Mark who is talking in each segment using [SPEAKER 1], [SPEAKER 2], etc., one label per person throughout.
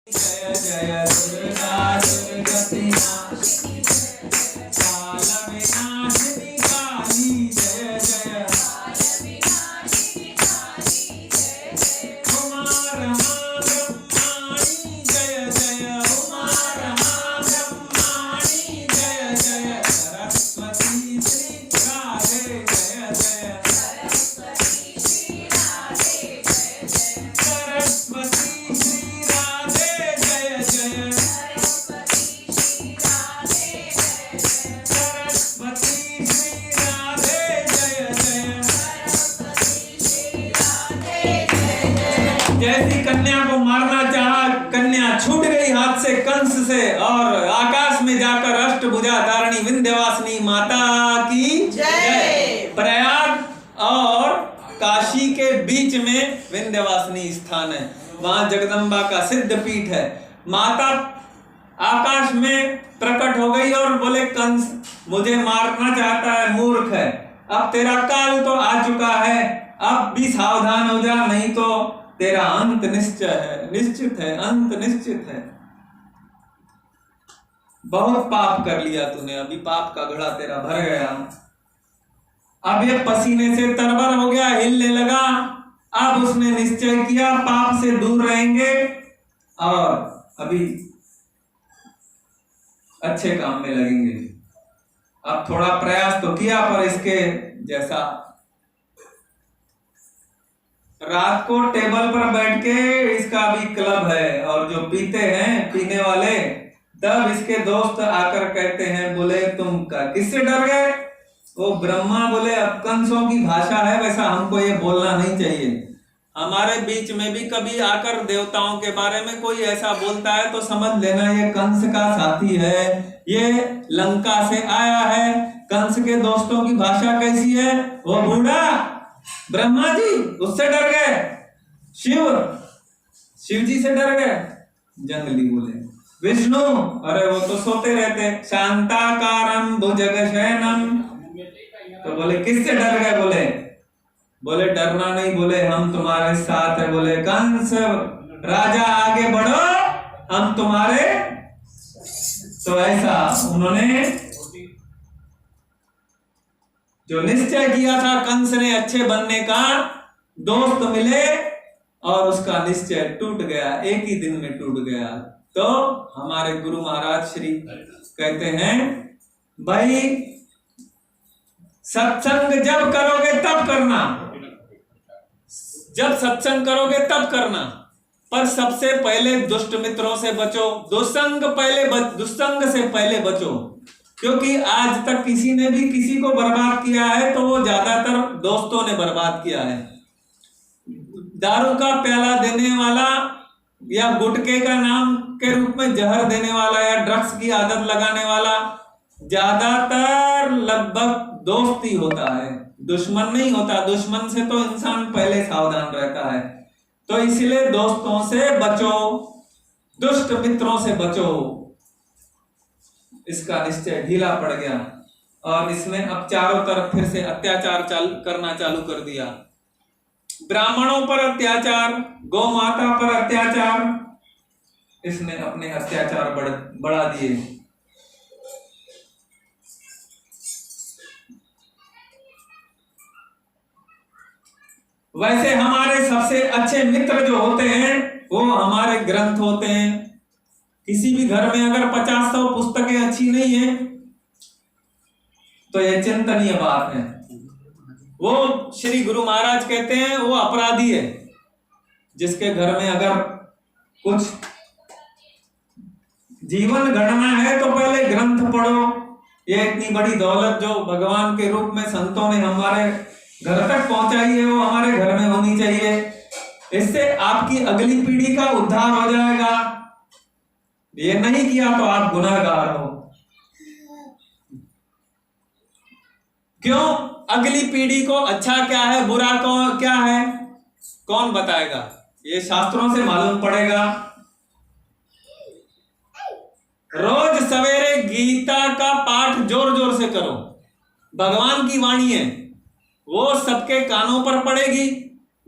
[SPEAKER 1] जय जय दुर्गा दुर्गति नाशिनी काल विनाशिनी काली जय जय उमा रमा ब्रह्माणी जय जय उमा रमा ब्रह्माणी जय जय सरस्वती श्री राधे जय जय सरस्वती श्री राधे जय जय सरस्वती श्री राधे जय जय जैसी कन्या को मारना चाहा, कन्या छूट गई हाथ से कंस से और आकाश में जाकर अष्टभुजा धारिणी विंध्यवासिनी माता की जय। प्रयाग और काशी के बीच में विंध्यवासिनी स्थान है, वहां जगदम्बा का सिद्ध पीठ है। माता आकाश में प्रकट हो गई और बोले कंस मुझे मारना चाहता है, मूर्ख है, अब तेरा काल तो आ चुका है, अब भी सावधान हो जा, नहीं तो तेरा अंत निश्चित है, अंत निश्चित है। बहुत पाप कर लिया तूने, अभी पाप का घड़ा तेरा भर गया, अब ये पसीने से तरबर हो गया, हिलने लगा। अब उसने निश्चय किया पाप से दूर रहेंगे और अभी अच्छे काम में लगेंगे। अब थोड़ा प्रयास तो किया पर इसके जैसा। रात को टेबल पर बैठ के, इसका भी क्लब है और जो पीते हैं पीने वाले, तब इसके दोस्त आकर कहते हैं बोले तुम किससे डर गए? वो ब्रह्मा बोले अब कंसों की भाषा है, वैसा हमको ये बोलना नहीं चाहिए। हमारे बीच में भी कभी आकर देवताओं के बारे में कोई ऐसा बोलता है तो समझ लेना ये कंस का साथी है, ये लंका से आया है। कंस के दोस्तों की भाषा कैसी है? वो बूढ़ा ब्रह्मा जी उससे डर गए, शिव जी से डर गए। जंगली बोले विष्णु, अरे वो तो सोते रहते, शांताकारं भुजगशयनं। तो बोले किससे डर गए? बोले डरना नहीं, बोले हम तुम्हारे साथ है। बोले कंस राजा आगे बढ़ो, हम तुम्हारे। तो ऐसा उन्होंने जो निश्चय किया था कंस ने अच्छे बनने का, दोस्त मिले और उसका निश्चय टूट गया, एक ही दिन में टूट गया। तो हमारे गुरु महाराज श्री कहते हैं भाई सत्संग जब करोगे तब करना, जब सत्संग करोगे तब करना, पर सबसे पहले दुष्ट मित्रों से बचो, दुस्संग से पहले बचो। क्योंकि आज तक किसी ने भी किसी को बर्बाद किया है तो वो ज्यादातर दोस्तों ने बर्बाद किया है। दारू का प्याला देने वाला या गुटखे का नाम के रूप में जहर देने वाला या ड्रग्स की आदत लगाने वाला ज्यादातर लगभग दोस्त ही होता है, दुश्मन नहीं होता। दुश्मन से तो इंसान पहले सावधान रहता है। तो इसलिए दोस्तों से बचो, दुष्ट मित्रों से बचो। इसका निश्चय ढीला पड़ गया और इसने अब चारों तरफ फिर से अत्याचार करना चालू कर दिया। ब्राह्मणों पर अत्याचार, गौ माता पर अत्याचार, इसने अपने अत्याचार बढ़ा दिए। वैसे हमारे सबसे अच्छे मित्र जो होते हैं वो हमारे ग्रंथ होते हैं। किसी भी घर में अगर 50-100 पुस्तकें अच्छी नहीं है तो यह चिंतनीय बात है। वो श्री गुरु महाराज कहते हैं वो अपराधी है जिसके घर में अगर कुछ जीवन गढ़ना है तो पहले ग्रंथ पढ़ो। ये इतनी बड़ी दौलत जो भगवान के रूप में संतों ने हमारे घर तक पहुंचाई है वो हमारे घर में होनी चाहिए। इससे आपकी अगली पीढ़ी का उद्धार हो जाएगा। ये नहीं किया तो आप गुनहगार हो। क्यों? अगली पीढ़ी को अच्छा क्या है बुरा क्या है कौन बताएगा? ये शास्त्रों से मालूम पड़ेगा। रोज सवेरे गीता का पाठ जोर जोर से करो। भगवान की वाणी है, वो सबके कानों पर पड़ेगी।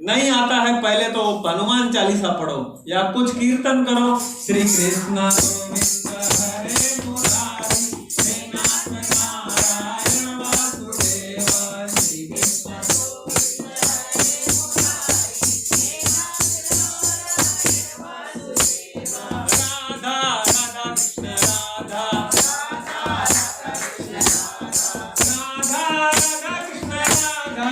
[SPEAKER 1] नहीं आता है पहले तो हनुमान चालीसा पढ़ो या कुछ कीर्तन करो। श्री कृष्ण गोविंद हरे मुरारी, हे नाथ नारायण वासुदेव, श्री कृष्ण गोविंद हरे मुरारी, हे नाथ नारायण वासुदेव। राधा राधा कृष्ण राधा, राधा राधा कृष्ण राधा,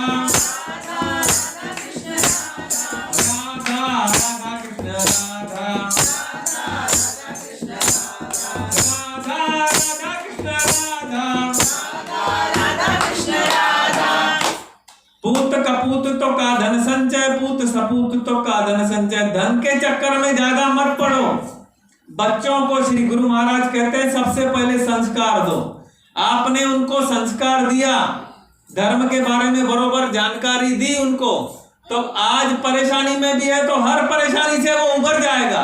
[SPEAKER 1] राधा राधा कृष्ण राधा, पूत कपूत तो का धन संचय, पूत सपूत तो का धन संचय। धन के चक्कर में ज्यादा मत पड़ो। बच्चों को श्री गुरु महाराज कहते हैं सबसे पहले संस्कार दो। आपने उनको संस्कार दिया, धर्म के बारे में बरोबर जानकारी दी उनको, तो आज परेशानी में भी है तो हर परेशानी से वो उबर जाएगा।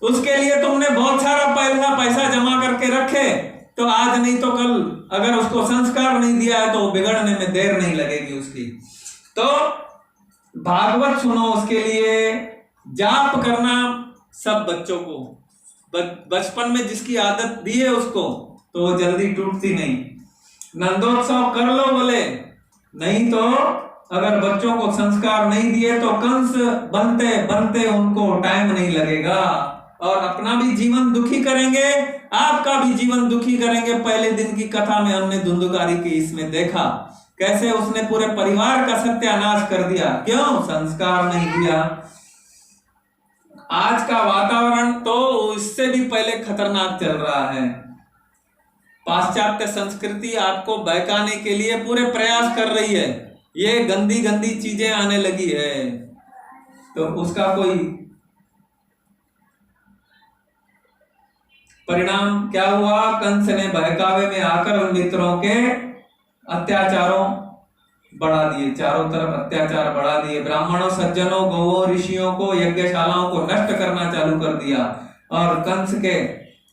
[SPEAKER 1] उसके लिए तुमने बहुत सारा पैसा जमा करके रखे, तो आज नहीं तो कल अगर उसको संस्कार नहीं दिया है तो बिगड़ने में देर नहीं लगेगी उसकी। तो भागवत सुनो, उसके लिए जाप करना सब बच्चों को, बचपन में जिसकी आदत दी है उसको तो वो जल्दी टूटती नहीं। नंदोत्सव कर लो बोले, नहीं तो अगर बच्चों को संस्कार नहीं दिए तो कंस बनते बनते उनको टाइम नहीं लगेगा और अपना भी जीवन दुखी करेंगे, आपका भी जीवन दुखी करेंगे। पहले दिन की कथा में हमने धुंधुकारी की इसमें देखा कैसे उसने पूरे परिवार का सत्यानाश कर दिया। क्यों? संस्कार नहीं दिया। आज का वातावरण तो इससे भी पहले खतरनाक चल रहा है। पाश्चात्य संस्कृति आपको बहकाने के लिए पूरे प्रयास कर रही है। ये गंदी गंदी चीजें आने लगी है तो उसका कोई परिणाम क्या हुआ? कंस ने बहकावे में आकर उन मित्रों के अत्याचारों बढ़ा दिए, चारों तरफ अत्याचार बढ़ा दिए। ब्राह्मणों, सज्जनों, गौओं, ऋषियों को, यज्ञशालाओं को नष्ट करना चालू कर दिया और कंस के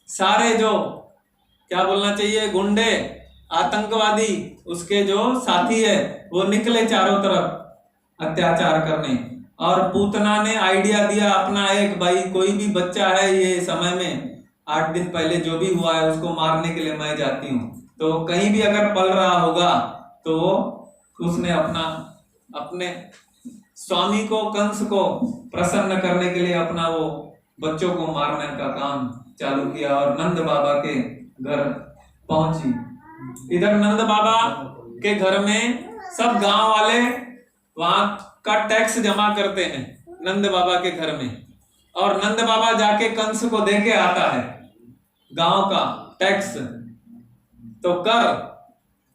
[SPEAKER 1] सारे जो क्या बोलना चाहिए गुंडे, आतंकवादी, उसके जो साथी है वो निकले चारों तरफ अत्याचार करने। और पूतना ने आइडिया दिया अपना एक, भाई कोई भी बच्चा है ये समय में 8 दिन पहले जो भी हुआ है उसको मारने के लिए मैं जाती हूँ, तो कहीं भी अगर पल रहा होगा तो उसने अपने स्वामी को, कंस को प्रसन्न करने के लिए अपना वो बच्चों को मारने का काम चालू किया और नंद बाबा के घर पहुंची। इधर नंद बाबा के घर में सब गांव वाले वहां का टैक्स जमा करते हैं नंद बाबा के घर में, और नंद बाबा जाके कंस को देके आता है गांव का टैक्स। तो कर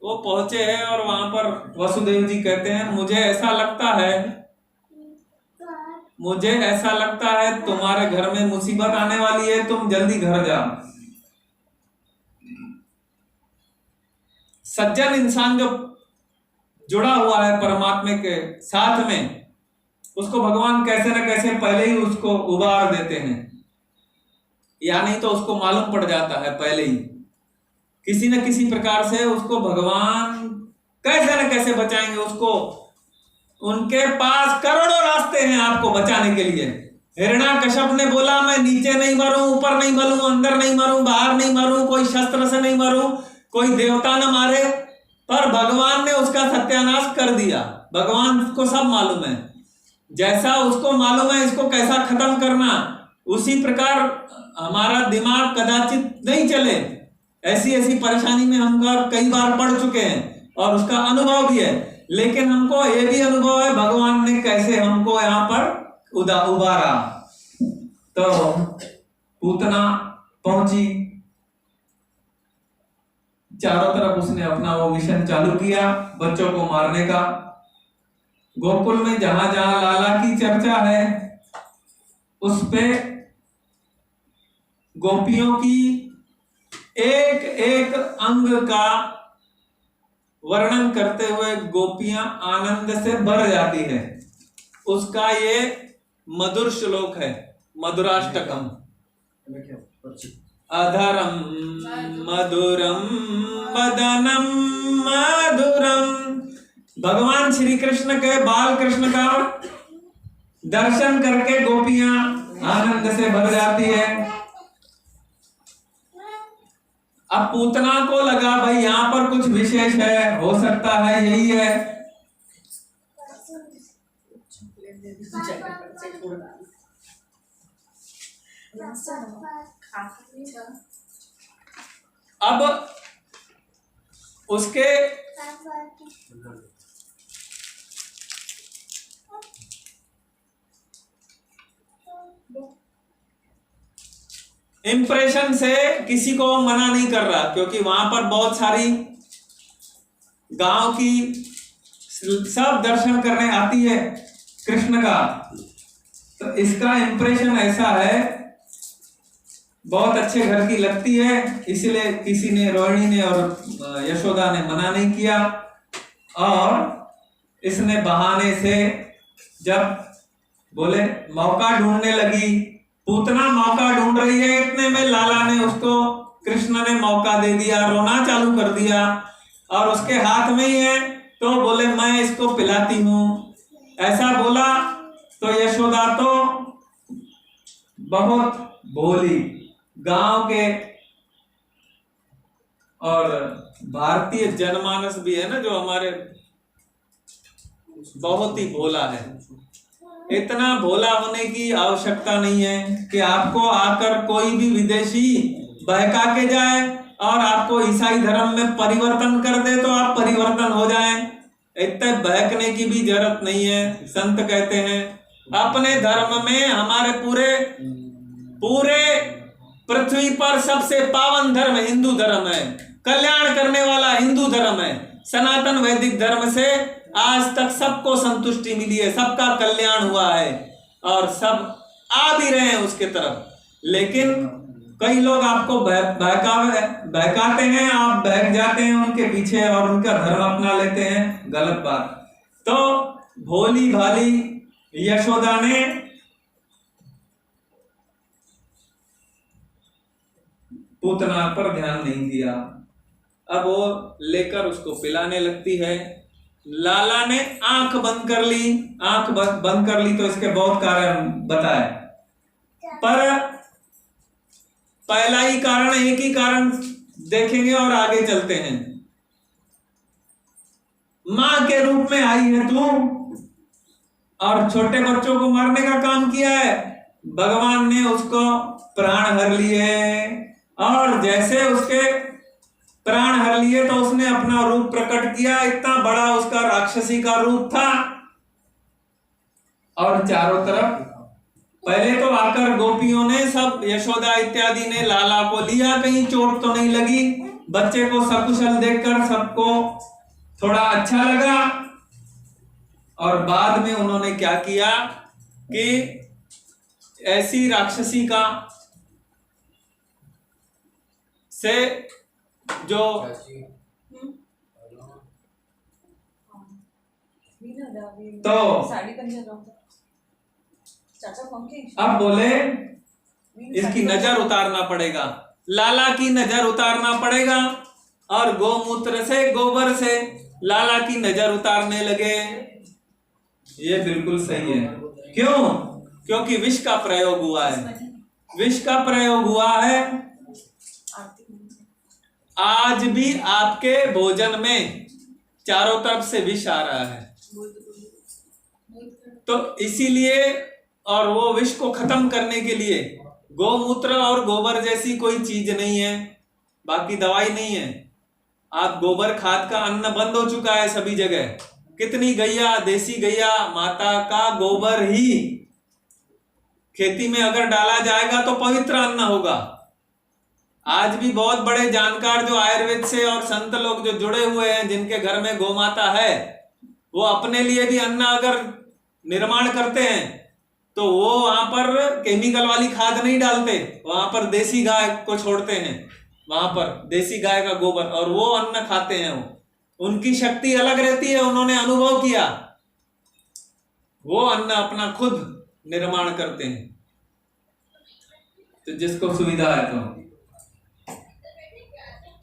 [SPEAKER 1] वो पहुंचे हैं और वहां पर वसुदेव जी कहते हैं मुझे ऐसा लगता है तुम्हारे घर में मुसीबत आने वाली है, तुम जल्दी घर जाओ। सज्जन इंसान जो जुड़ा हुआ है परमात्मा के साथ में, उसको भगवान कैसे न कैसे पहले ही उसको उबार देते हैं, या नहीं तो उसको मालूम पड़ जाता है पहले ही, किसी न किसी प्रकार से उसको भगवान कैसे न कैसे बचाएंगे उसको। उनके पास करोड़ों रास्ते हैं आपको बचाने के लिए। हिरण्याकश्यप ने बोला मैं नीचे नहीं मरूं, ऊपर नहीं मरूं, अंदर नहीं मरूं, बाहर नहीं मरूं, कोई शस्त्र से नहीं मरूं, कोई देवता न मारे, पर भगवान ने उसका सत्यानाश कर दिया। भगवान को सब मालूम है, जैसा उसको मालूम है इसको कैसा खत्म करना, उसी प्रकार हमारा दिमाग कदाचित नहीं चले। ऐसी परेशानी में हम कई बार पड़ चुके हैं और उसका अनुभव भी है, लेकिन हमको ये भी अनुभव है भगवान ने कैसे हमको यहाँ पर उबारा। तो पूतना पहुंची, चारों तरफ उसने अपना वो मिशन चालू किया बच्चों को मारने का। गोकुल में जहां जहां लाला की चर्चा है उस पे गोपियों की एक एक अंग का वर्णन करते हुए गोपियां आनंद से भर जाती है। उसका ये मधुर श्लोक है, मधुराष्टकम। अधरम मधुरम वदनम मधुरम। भगवान श्री कृष्ण के बाल कृष्ण का दर्शन करके गोपियां आनंद से भर जाती है। अब पूतना को लगा भाई यहाँ पर कुछ विशेष है, हो सकता है यही है। अब उसके इंप्रेशन से किसी को मना नहीं कर रहा, क्योंकि वहां पर बहुत सारी गांव की सब दर्शन करने आती है कृष्ण का। तो इसका इंप्रेशन ऐसा है, बहुत अच्छे घर की लगती है, इसलिए किसी ने, रोहिणी ने और यशोदा ने मना नहीं किया। और इसने बहाने से जब बोले मौका ढूंढने लगी, पूतना मौका ढूंढ रही है, इतने में लाला ने उसको, कृष्ण ने मौका दे दिया, रोना चालू कर दिया और उसके हाथ में ही है, तो बोले मैं इसको पिलाती हूं, ऐसा बोला। तो यशोदा तो बहुत भोली, गांव के और भारतीय जनमानस भी है ना जो हमारे, बहुत ही भोला है। इतना भोला होने की आवश्यकता नहीं है कि आपको आकर कोई भी विदेशी बहका के जाए और आपको ईसाई धर्म में परिवर्तन कर दे तो आप परिवर्तन हो जाएं। इतने बहकने की भी जरूरत नहीं है। संत कहते हैं अपने धर्म में, हमारे पूरे पृथ्वी पर सबसे पावन धर्म हिंदू धर्म है, कल्याण करने वाला हिंदू धर्म है। सनातन वैदिक धर्म से आज तक सबको संतुष्टि मिली है, सबका कल्याण हुआ है और सब आ भी रहे हैं उसके तरफ। लेकिन कई लोग आपको बहकाते हैं, आप बहक जाते हैं उनके पीछे और उनका धर्म अपना लेते हैं, गलत बात। तो भोली भाली यशोदा ने पूतना पर ध्यान नहीं दिया। अब वो लेकर उसको पिलाने लगती है। लाला ने आंख बंद कर ली, आंख बंद कर ली तो इसके बहुत कारण बताए, पर पहला ही कारण, एक ही कारण देखेंगे और आगे चलते हैं। मां के रूप में आई है तू और छोटे बच्चों को मारने का काम किया है। भगवान ने उसको प्राण हर लिए और जैसे उसके प्राण हर लिए तो उसने अपना रूप प्रकट किया। इतना बड़ा उसका राक्षसी का रूप था और चारों तरफ पहले तो आकर गोपियों ने सब, यशोदा इत्यादि ने लाला को लिया, कहीं चोट तो नहीं लगी। बच्चे को सकुशल देखकर सबको थोड़ा अच्छा लगा और बाद में उन्होंने क्या किया कि ऐसी राक्षसी का से जो तो अब बोले इसकी नजर उतारना पड़ेगा, लाला की नजर उतारना पड़ेगा। और गोमूत्र से, गोबर से लाला की नजर उतारने लगे। ये बिल्कुल सही है। क्यों? क्योंकि विष का प्रयोग हुआ है, विष का प्रयोग हुआ है। आज भी आपके भोजन में चारों तरफ से विष आ रहा है, तो इसीलिए, और वो विष को खत्म करने के लिए गोमूत्र और गोबर जैसी कोई चीज नहीं है, बाकी दवाई नहीं है। आप गोबर खाद का अन्न बंद हो चुका है सभी जगह। कितनी गैया, देसी गैया माता का गोबर ही खेती में अगर डाला जाएगा तो पवित्र अन्न होगा। आज भी बहुत बड़े जानकार जो आयुर्वेद से और संत लोग जो जुड़े हुए हैं, जिनके घर में गोमाता है, वो अपने लिए भी अन्न अगर निर्माण करते हैं तो वो वहां पर केमिकल वाली खाद नहीं डालते, वहां पर देसी गाय को छोड़ते हैं, वहां पर देसी गाय का गोबर, और वो अन्न खाते हैं। उनकी शक्ति अलग रहती है, उन्होंने अनुभव किया, वो अन्न अपना खुद निर्माण करते हैं। तो जिसको सुविधा है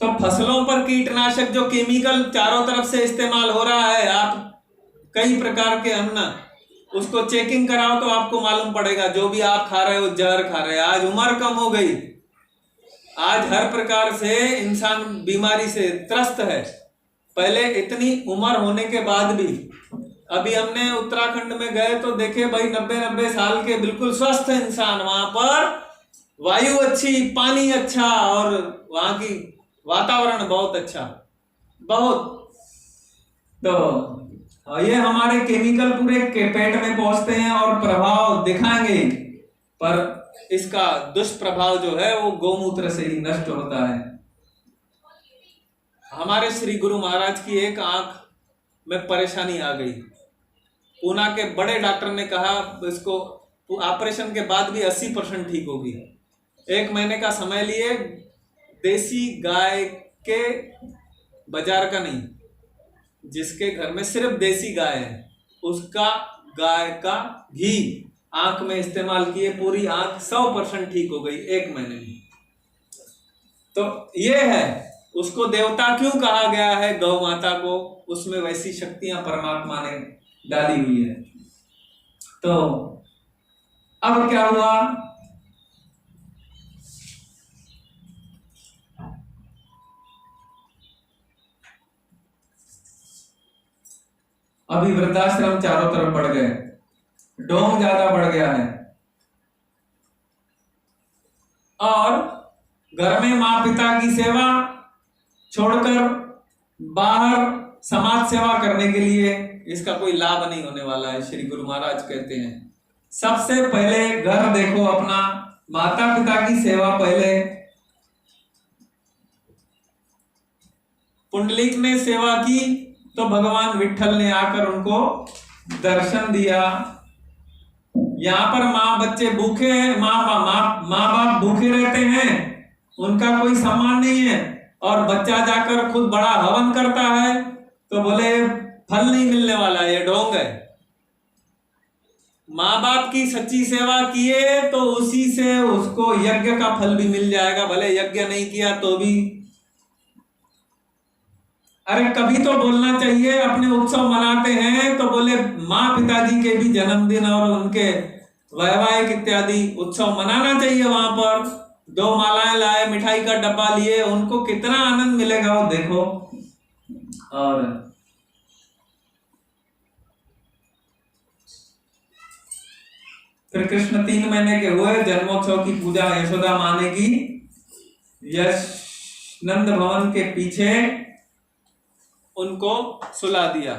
[SPEAKER 1] तो फसलों पर कीटनाशक जो केमिकल चारों तरफ से इस्तेमाल हो रहा है, आप कई प्रकार के अन्न उसको चेकिंग कराओ तो आपको मालूम पड़ेगा जो भी आप खा रहे हो जहर खा रहे हैं। आज उम्र कम हो गई, आज हर प्रकार से इंसान बीमारी से त्रस्त है। पहले इतनी उम्र होने के बाद भी, अभी हमने उत्तराखंड में गए तो देखे भाई 90-90 साल के बिल्कुल स्वस्थ इंसान, वहां पर वायु अच्छी, पानी अच्छा और वहां की वातावरण बहुत अच्छा, बहुत। तो ये हमारे केमिकल पूरे के पेट में पहुंचते हैं और प्रभाव दिखाएंगे, पर इसका दुष्प्रभाव जो है वो गौमूत्र से ही नष्ट होता है। हमारे श्री गुरु महाराज की एक आंख में परेशानी आ गई। पूना के बड़े डॉक्टर ने कहा इसको ऑपरेशन के बाद भी 80% ठीक होगी। 1 महीने का समय लिए, देसी गाय के, बाजार का नहीं, जिसके घर में सिर्फ देसी गाय है उसका गाय का घी आंख में इस्तेमाल किए, पूरी आंख 100% ठीक हो गई 1 महीने में। तो ये है, उसको देवता क्यों कहा गया है, गौ माता को, उसमें वैसी शक्तियां परमात्मा ने डाली हुई है। तो अब क्या हुआ, अभी वृद्धाश्रम चारों तरफ बढ़ गए, डोंग ज्यादा बढ़ गया है, और घर में माँ पिता की सेवा छोड़कर बाहर समाज सेवा करने के लिए इसका कोई लाभ नहीं होने वाला है। श्री गुरु महाराज कहते हैं सबसे पहले घर देखो अपना, माता पिता की सेवा पहले। पुंडलिक ने सेवा की तो भगवान विठल ने आकर उनको दर्शन दिया। यहाँ पर माँ बच्चे भूखे हैं, माँ बाप भूखे रहते हैं, उनका कोई सम्मान नहीं है, और बच्चा जाकर खुद बड़ा हवन करता है तो बोले फल नहीं मिलने वाला, ये ढोंग है। माँ बाप की सच्ची सेवा किए तो उसी से उसको यज्ञ का फल भी मिल जाएगा, भले यज्ञ नहीं किया तो भी। अरे कभी तो बोलना चाहिए, अपने उत्सव मनाते हैं तो बोले माँ पिताजी के भी जन्मदिन और उनके वैवाहिक इत्यादि उत्सव मनाना चाहिए। वहां पर 2 मालाएं लाए, मिठाई का डब्बा लिए, उनको कितना आनंद मिलेगा वो देखो। और फिर कृष्ण 3 महीने के हुए, जन्मोत्सव की पूजा यशोदा माँ ने की, यश नंद भवन के पीछे उनको सुला दिया।